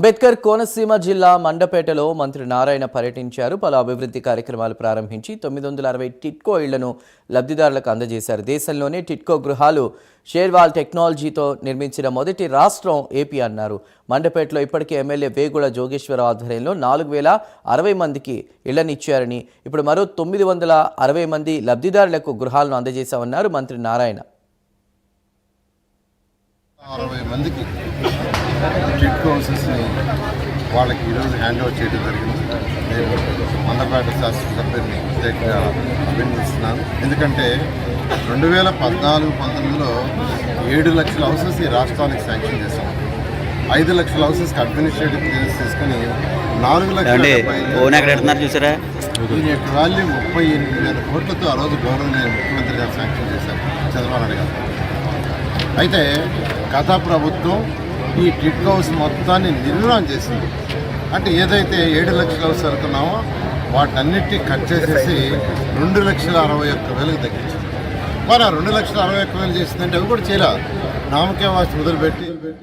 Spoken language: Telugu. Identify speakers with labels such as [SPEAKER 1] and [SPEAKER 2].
[SPEAKER 1] అంబేద్కర్ కోనసీమ జిల్లా మండపేటలో మంత్రి నారాయణ పర్యటించారు. పలు అభివృద్ధి కార్యక్రమాలు ప్రారంభించి 960 టిట్కో ఇళ్లను లబ్ధిదారులకు అందజేశారు. దేశంలోనే టిట్కో గృహాలు షేర్వాల్ టెక్నాలజీతో నిర్మించిన మొదటి రాష్ట్రం ఏపీ అన్నారు. మండపేటలో ఇప్పటికే ఎమ్మెల్యే వేగుల జోగేశ్వరరావు ఆధ్వర్యంలో 4060 మందికి ఇళ్లనిచ్చారని, ఇప్పుడు మరో 960 మంది లబ్ధిదారులకు గృహాలను అందజేశామన్నారు మంత్రి నారాయణ.
[SPEAKER 2] 60 మందికి టిట్కో హౌసెస్ని వాళ్ళకి ఈరోజు హ్యాండ్ ఓవర్ చేయడం జరిగింది. నేను మండపేట శాసనసభ్యుని ప్రత్యేకంగా అభినందిస్తున్నాను. ఎందుకంటే 2014-19లో 7 లక్షల హౌసెస్ ఈ రాష్ట్రానికి శాంక్షన్ చేశాం. 5 లక్షల హౌసెస్కి అడ్మినిస్ట్రేటివ్ క్లియరెన్స్ తీసుకుని 4 లక్షల
[SPEAKER 3] చూసారా
[SPEAKER 2] దీని యొక్క వాల్యూ 38,000 కోట్లతో ఆ రోజు గౌరవనీయ ముఖ్యమంత్రి గారు శాంక్షన్ చేశారు, చంద్రబాబు నాయుడు గారు. అయితే గత ప్రభుత్వం ఈ టిట్కో హౌస్ మొత్తాన్ని నిర్మాణం చేసింది. అంటే ఏదైతే 7 లక్షల హౌస్ అనుకున్నామో వాటన్నిటినీ కట్ చేసేసి 2,61,000 తగ్గించింది. మరి ఆ 2,61,000 చేసిందంటే అవి కూడా చేయలేదు. నామకే వాసి మొదలుపెట్టి